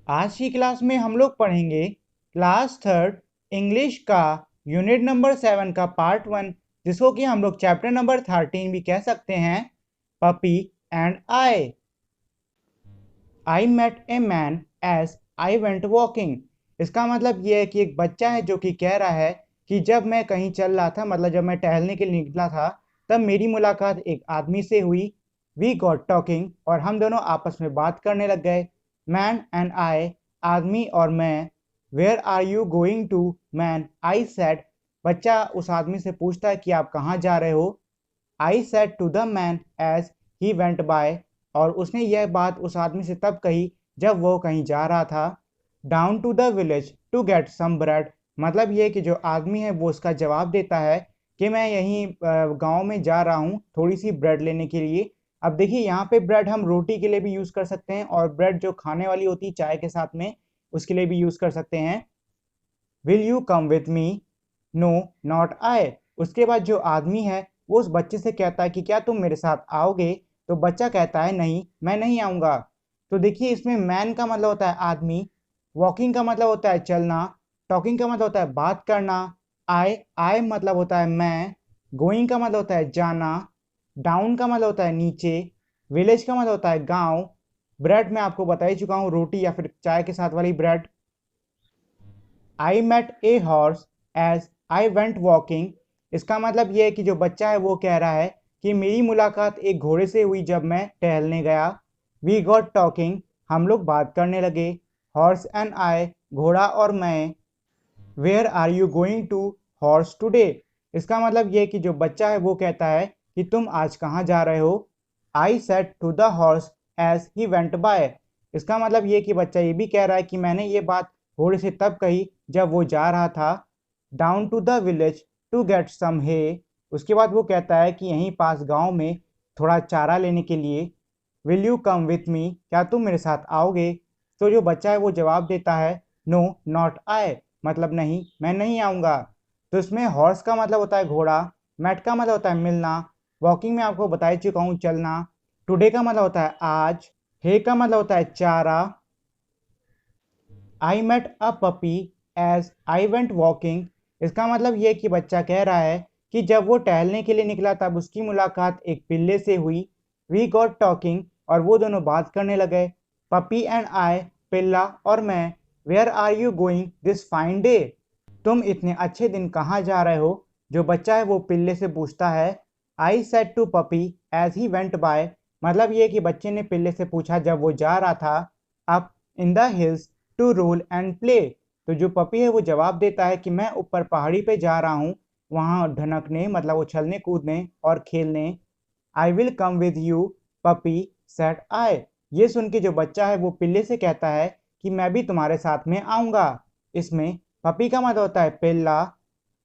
आज की क्लास में हम लोग पढ़ेंगे क्लास थर्ड इंग्लिश का यूनिट नंबर 7 का पार्ट 1, जिसको कि हम लोग चैप्टर नंबर 13 भी कह सकते हैं, puppy and I met a man as I went walking. इसका मतलब ये है कि एक बच्चा है जो कि कह रहा है कि जब मैं कहीं चल रहा था, मतलब जब मैं टहलने के लिए निकला था, तब मेरी मुलाकात एक आदमी से हुई। वी गॉट टॉकिंग, और हम दोनों आपस में बात करने लग गए। मैन एंड आई, आदमी और मैं। Where are you going to? Man, I said, बच्चा उस आदमी से पूछता है कि आप कहाँ जा रहे हो। I said to the man as he went by, और उसने यह बात उस आदमी से तब कही जब वो कहीं जा रहा था। Down to the village to get some bread, मतलब ये कि जो आदमी है वो उसका जवाब देता है कि मैं यहीं गांव में जा रहा हूँ थोड़ी सी ब्रेड लेने के लिए। अब देखिए, यहाँ पे ब्रेड हम रोटी के लिए भी यूज़ कर सकते हैं, और ब्रेड जो खाने वाली होती है चाय के साथ में, उसके लिए भी यूज़ कर सकते हैं। Will you come with me? No, not I. उसके बाद जो आदमी है वो उस बच्चे से कहता है कि क्या तुम मेरे साथ आओगे? तो बच्चा कहता है नहीं, मैं नहीं आऊंगा। तो देखिए, इसमें मैन का मतलब होता है आदमी, वॉकिंग का मतलब होता है चलना, टॉकिंग का मतलब होता है बात करना, आई मतलब होता है मैं, गोइंग का मतलब होता है जाना, डाउन का मतलब होता है नीचे, विलेज का मतलब होता है गांव, ब्रेड मैं आपको बता ही चुका हूँ, रोटी या फिर चाय के साथ वाली bread. I met a horse as I went walking. इसका मतलब ये है कि जो बच्चा है वो कह रहा है कि मेरी मुलाकात एक घोड़े से हुई जब मैं टहलने गया। वी गॉट टॉकिंग, हम लोग बात करने लगे। हॉर्स एंड आई, घोड़ा और मैं। Where are you going to? Horse today. इसका मतलब ये है कि जो बच्चा है वो कहता है कि तुम आज कहाँ जा रहे हो। I said to the horse as he went by. इसका मतलब ये कि बच्चा ये भी कह रहा है कि मैंने ये बात घोड़े से तब कही जब वो जा रहा था। Down to the village to get some hay. उसके बाद वो कहता है कि यहीं पास गांव में थोड़ा चारा लेने के लिए। विल यू कम विथ मी? क्या तुम मेरे साथ आओगे? तो जो बच्चा है वो जवाब देता है नो, नॉट आई, मतलब नहीं, मैं नहीं आऊँगा। तो इसमें हॉर्स का मतलब होता है घोड़ा, मैट का मतलब होता है मिलना, वॉकिंग में आपको बता ही चुका हूँ चलना, टुडे का मतलब होता है आज, हे का मतलब होता है चारा। I met a puppy as I went walking. इसका मतलब ये कि बच्चा कह रहा है कि जब वो टहलने के लिए निकला तब उसकी मुलाकात एक पिल्ले से हुई। वी गॉट टॉकिंग, और वो दोनों बात करने लगे। पपी एंड आई, पिल्ला और मैं। Where are you going this fine day? तुम इतने अच्छे दिन कहाँ जा रहे हो? जो बच्चा है वो पिल्ले से पूछता है। I said to puppy as he went by, मतलब ये कि बच्चे ने पिल्ले से पूछा जब वो जा रहा था up in the hills to roll and play. तो जो पपी है वो जवाब देता है कि मैं ऊपर पहाड़ी पे जा रहा हूँ वहाँ ढनकने, मतलब उछलने कूदने और खेलने। I will come with you, puppy said I. ये सुन के जो बच्चा है वो पिल्ले से कहता है कि मैं भी तुम्हारे साथ में आऊँगा। इसमें पपी का मतलब होता है पिल्ला,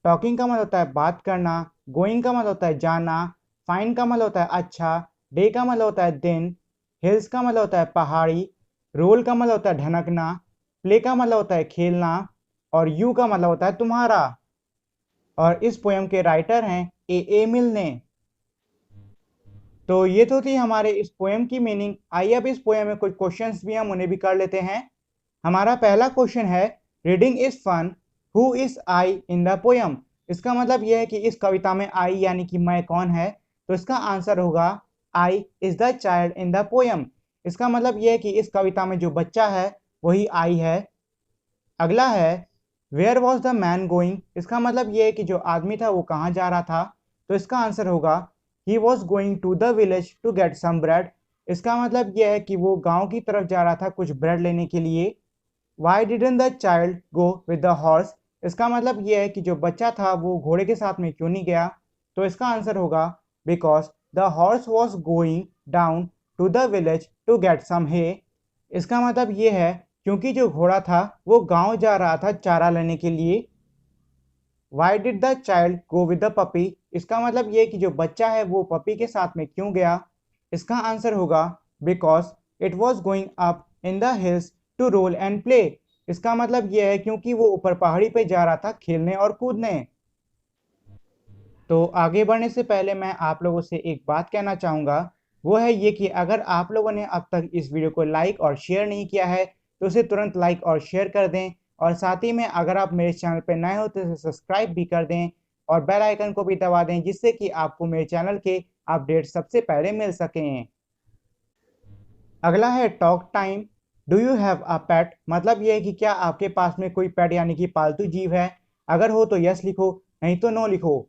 टॉकिंग का मतलब होता है बात करना, गोइंग का मतलब होता है जाना, फाइन का मतलब होता है अच्छा, डे का मतलब होता है दिन, हिल्स का मतलब होता है पहाड़ी, रोल का मतलब होता है ढनकना, प्ले का मतलब होता है खेलना, और यू का मतलब होता है तुम्हारा। और इस पोयम के राइटर हैं ए मिल ने। तो ये तो थी हमारे इस पोयम की मीनिंग। आइए अब इस पोयम में कुछ क्वेश्चंस भी हम उन्हें भी कर लेते हैं। हमारा पहला क्वेश्चन है, reading is fun, who is I in the poem? इसका मतलब यह है कि इस कविता में आई यानी कि मैं कौन है। तो इसका आंसर होगा I is the child in the poem. इसका मतलब यह है कि इस कविता में जो बच्चा है वही आई है। अगला है, where was the man going? इसका मतलब यह है कि जो आदमी था वो कहाँ जा रहा था। तो इसका आंसर होगा he was going to the village to get some bread. इसका मतलब यह है कि वो गांव की तरफ जा रहा था कुछ ब्रेड लेने के लिए। Y didn't the child go with the horse? इसका मतलब यह है कि जो बच्चा था वो घोड़े के साथ में क्यों नहीं गया। तो इसका आंसर होगा because the horse was going down to the village to get some hay. इसका मतलब ये है क्योंकि जो घोड़ा था वो गांव जा रहा था चारा लेने के लिए। Why did the child go with the puppy? इसका मतलब ये कि जो बच्चा है वो पपी के साथ में क्यों गया। इसका आंसर होगा because it was going up in the hills to roll and play. इसका मतलब यह है क्योंकि वो ऊपर पहाड़ी पे जा रहा था खेलने और कूदने। तो आगे बढ़ने से पहले मैं आप लोगों से एक बात कहना चाहूँगा, वो है ये कि अगर आप लोगों ने अब तक इस वीडियो को लाइक और शेयर नहीं किया है तो उसे तुरंत लाइक और शेयर कर दें। और साथ ही में अगर आप मेरे चैनल पर नए हो तो इसे सब्सक्राइब भी कर दें और बेल आइकन को भी दबा दें, जिससे कि आपको मेरे चैनल के अपडेट सबसे पहले मिल सकें। अगला है talk time. Do you have a pet, मतलब ये है कि क्या आपके पास में कोई पेट यानी कि पालतू जीव है। अगर हो तो यस लिखो, नहीं तो नो लिखो।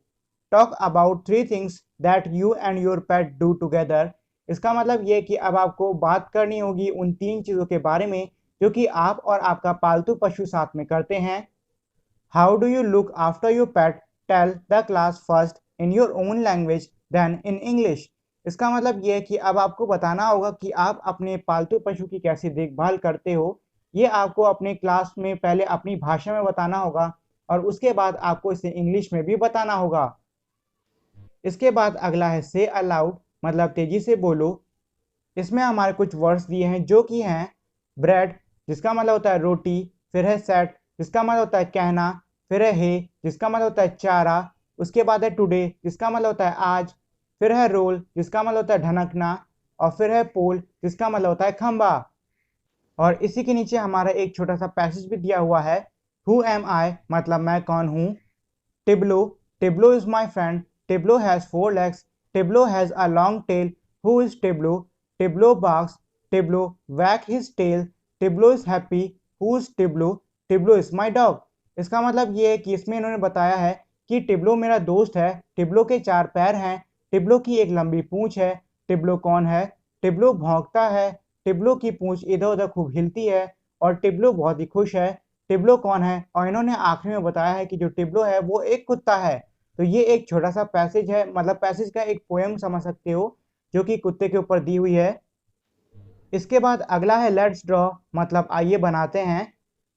Talk about 3 things that you and your pet do together. इसका मतलब ये है कि अब आपको बात करनी होगी उन 3 चीज़ों के बारे में जो कि आप और आपका पालतू पशु साथ में करते हैं। How do you look after your pet, tell the class first in your own language then in English. इसका मतलब ये है कि अब आपको बताना होगा कि आप अपने पालतू पशु की कैसी देखभाल करते हो। ये आपको अपने क्लास में पहले अपनी भाषा में बताना होगा और उसके बाद आपको इसे इंग्लिश में भी बताना होगा। इसके बाद अगला है से अलाउड, मतलब तेजी से बोलो। इसमें हमारे कुछ वर्ड्स दिए हैं जो कि हैं ब्रेड, जिसका मतलब होता है रोटी, फिर है सेट, जिसका मतलब होता है कहना, फिर है हे, जिसका मतलब होता है चारा, उसके बाद है टुडे, जिसका मतलब होता है आज, फिर है रोल, जिसका मतलब होता है ढनकना, और फिर है पोल, जिसका मतलब होता है खंबा। और इसी के नीचे हमारा एक छोटा सा पैसेज भी दिया हुआ है। हु एम आई, मतलब मैं कौन हूँ। Tiblo, Tiblo is my friend, Tiblo has 4 legs, Tiblo has a long tail, who is Tiblo, Tiblo barks, Tiblo wag his tail, Tiblo is happy, who is Tiblo, Tiblo is my dog. इसका मतलब ये है कि इसमें इन्होंने बताया है कि टिब्लो मेरा दोस्त है, टिब्लो के 4 पैर हैं, टिब्लो की एक लंबी पूंछ है, टिब्लो कौन है, टिब्लो भौंकता है, टिब्लो की पूंछ इधर उधर खूब हिलती है, और टिब्लो बहुत ही खुश है। टिब्लो कौन है, और इन्होंने आखिरी में बताया है कि जो टिब्लो है वो एक कुत्ता है। तो ये एक छोटा सा पैसेज है, मतलब पैसेज का एक पोएम समझ सकते हो जो कि कुत्ते के ऊपर दी हुई है। इसके बाद अगला है लेट्स ड्रॉ, मतलब आइए बनाते हैं।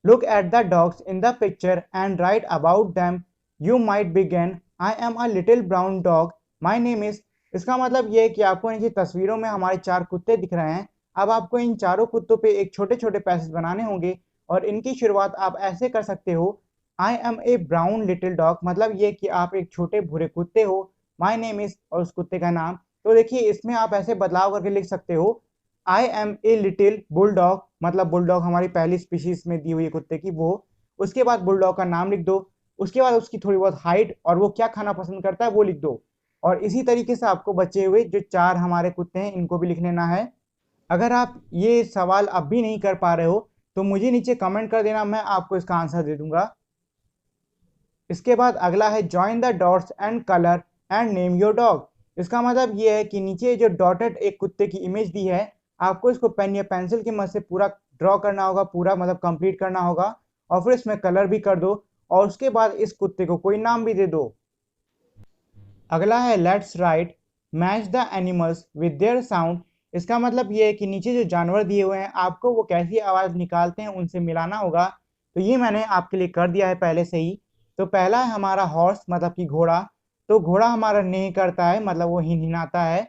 Look at the dogs in the picture and right about them. You might begin, I am a little brown dog, my name is. इसका मतलब ये है कि आपको इनकी तस्वीरों में हमारे 4 कुत्ते दिख रहे हैं। अब आपको इन चारों कुत्तों पे एक छोटे छोटे पैसेज बनाने होंगे और इनकी शुरुआत आप ऐसे कर सकते हो। I am a brown little dog, मतलब ये कि आप एक छोटे भूरे कुत्ते हो। माई नेम इज, और उस कुत्ते का नाम। तो देखिए इसमें आप ऐसे बदलाव करके लिख सकते हो। I am a little bulldog, मतलब बुलडॉग हमारी पहली स्पीशीज में दी हुई है कुत्ते की वो। उसके बाद बुलडॉग का नाम लिख दो, उसके बाद उसकी थोड़ी बहुत हाइट और वो क्या खाना पसंद करता है वो लिख दो। और इसी तरीके से आपको बचे हुए जो 4 हमारे कुत्ते हैं इनको भी लिख लेना है। अगर आप ये सवाल अब भी नहीं कर पा रहे हो तो मुझे नीचे कमेंट कर देना, मैं आपको इसका आंसर दे दूंगा। इसके बाद अगला है join the dots and colour and name your dog. इसका मतलब ये है कि नीचे जो डॉटेड एक कुत्ते की इमेज दी है, आपको इसको पेन या पेंसिल की मदद से पूरा ड्रॉ करना होगा, पूरा मतलब कंप्लीट करना होगा, और फिर इसमें कलर भी कर दो और उसके बाद इस कुत्ते को कोई नाम भी दे दो। अगला है let's write match the animals with their sound. इसका मतलब ये है कि नीचे जो जानवर दिए हुए हैं आपको वो कैसी आवाज़ निकालते हैं उनसे मिलाना होगा। तो ये मैंने आपके लिए कर दिया है पहले से ही। तो पहला है हमारा हॉर्स, मतलब कि घोड़ा। तो घोड़ा हमारा नेह करता है, मतलब वो हिनहिनाता है।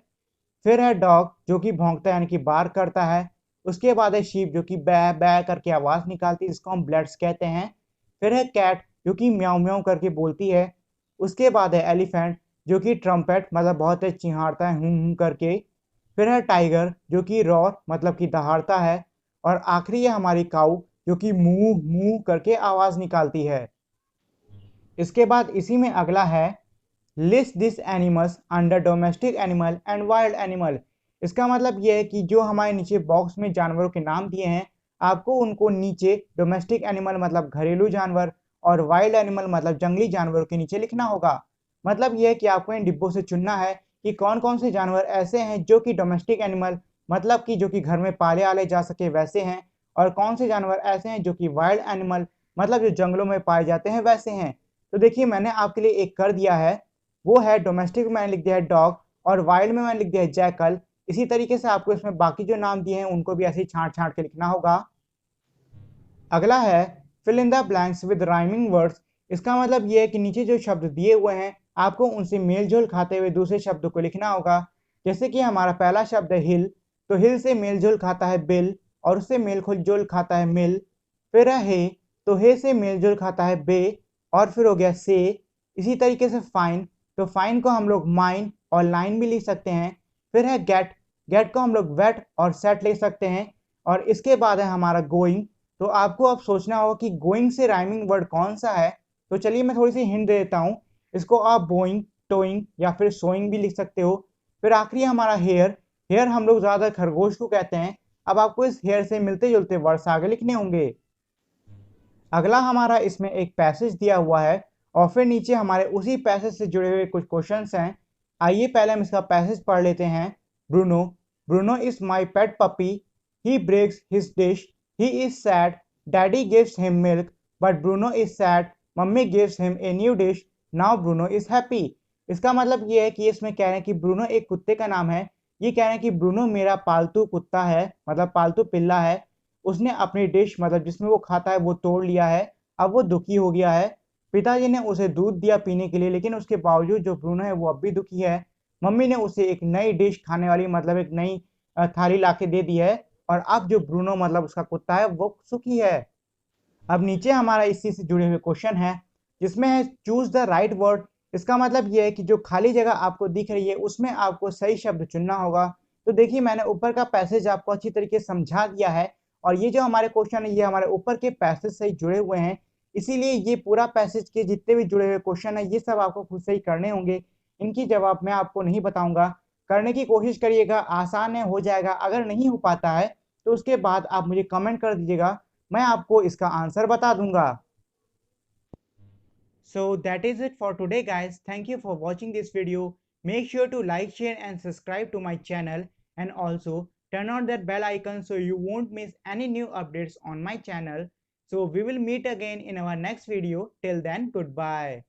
फिर है डॉग जो कि भौंकता है यानी कि बार्क करता है। उसके बाद है शीप जो कि बै बै करके आवाज़ निकालती है, जिसको हम ब्लड्स कहते हैं। फिर है कैट जो कि म्याऊं म्याऊं करके बोलती है। उसके बाद है एलिफेंट जो कि ट्रम्पेट, मतलब बहुत तेज चिंहाड़ता है हूं करके। फिर है टाइगर जो कि रॉर, मतलब कि दहाड़ता है। और आखिरी है हमारी काऊ जो कि मूह मूह करके आवाज़ निकालती है। इसके बाद इसी में अगला है list this animals under domestic animal and wild animal. इसका मतलब यह है कि जो हमारे नीचे बॉक्स में जानवरों के नाम दिए हैं, आपको उनको नीचे डोमेस्टिक एनिमल मतलब घरेलू जानवर और वाइल्ड एनिमल मतलब जंगली जानवरों के नीचे लिखना होगा। मतलब यह है कि आपको इन डिब्बों से चुनना है कि कौन कौन से जानवर ऐसे हैं जो कि डोमेस्टिक एनिमल, मतलब कि जो कि घर में पाले आले जा सके वैसे हैं, और कौन से जानवर ऐसे हैं जो कि वाइल्ड एनिमल, मतलब जो जंगलों में पाए जाते हैं वैसे हैं। तो देखिए मैंने आपके लिए एक कर दिया है, वो है डोमेस्टिक में मैंने लिख दिया है डॉग, और वाइल्ड में मैंने लिख दिया है जैकल। इसी तरीके से आपको इसमें बाकी जो नाम दिए हैं उनको भी ऐसे ही छांट छांट के लिखना होगा। अगला है fill in the blanks with rhyming words. इसका मतलब ये है कि नीचे जो शब्द दिए हुए हैं आपको उनसे मेल जोल खाते हुए दूसरे शब्दों को लिखना होगा। जैसे कि हमारा पहला शब्द है हिल, तो हिल से मेल जोल खाता है बिल, और उससे मेल जोल खाता है मिल। फिर है हे, तो हे से मेल जोल खाता है बे, और फिर हो गया से। इसी तरीके से फाइन, तो फाइन को हम लोग माइन और लाइन भी लिख सकते हैं। फिर है गेट, गेट को हम लोग वेट और सेट लिख सकते हैं। और इसके बाद है हमारा गोइंग, तो आपको अब सोचना होगा कि गोइंग से राइमिंग वर्ड कौन सा है। तो चलिए मैं थोड़ी सी हिंट दे देता हूँ। इसको आप बोइंग, टोइंग या फिर सोइंग भी लिख सकते हो। फिर आखिरी हमारा हेयर। हेयर हम लोग ज़्यादा खरगोश को कहते हैं। अब आपको इस हेयर से मिलते जुलते वर्ड्स आगे लिखने होंगे। अगला हमारा इसमें एक पैसेज दिया हुआ है और फिर नीचे हमारे उसी पैसेज से जुड़े हुए कुछ क्वेश्चंस हैं। आइए पहले हम इसका पैसेज पढ़ लेते हैं। Bruno, Bruno is my pet puppy, he breaks his dish, he is sad, daddy gives him milk, but Bruno is sad, mummy gives him a new dish, now Bruno is happy. इसका मतलब ये है कि इसमें कह रहे हैं कि ब्रूनो एक कुत्ते का नाम है। ये कह रहे हैं कि ब्रूनो मेरा पालतू कुत्ता है, मतलब पालतू पिल्ला है। उसने अपनी डिश मतलब जिसमें वो खाता है वो तोड़ लिया है। अब वो दुखी हो गया है। पिताजी ने उसे दूध दिया पीने के लिए, लेकिन उसके बावजूद जो ब्रूनो है वो अब भी दुखी है। मम्मी ने उसे एक नई डिश खाने वाली मतलब एक नई थाली लाके दे दी है। और अब जो ब्रूनो मतलब उसका कुत्ता है वो सुखी है। अब नीचे हमारा इसी से जुड़े हुए क्वेश्चन है जिसमें है चूज द राइट वर्ड। इसका मतलब ये है कि जो खाली जगह आपको दिख रही है उसमें आपको सही शब्द चुनना होगा। तो देखिए मैंने ऊपर का पैसेज आपको अच्छी तरीके से समझा दिया है और ये जो हमारे क्वेश्चन है ये हमारे ऊपर के पैसेज से ही जुड़े हुए हैं। इसीलिए ये पूरा पैसेज के जितने भी जुड़े हुए क्वेश्चन है ये सब आपको खुद से ही करने होंगे। इनकी जवाब मैं आपको नहीं बताऊंगा। करने की कोशिश करिएगा, आसान है, हो जाएगा। अगर नहीं हो पाता है तो उसके बाद आप मुझे कमेंट कर दीजिएगा, मैं आपको इसका आंसर बता दूंगा। So that is it for today guys. Thank you for watching this video. Make sure to like, share and subscribe to my channel, and also turn on that bell icon so you won't miss any new updates on my channel. So we will meet again in our next video. Till then, goodbye.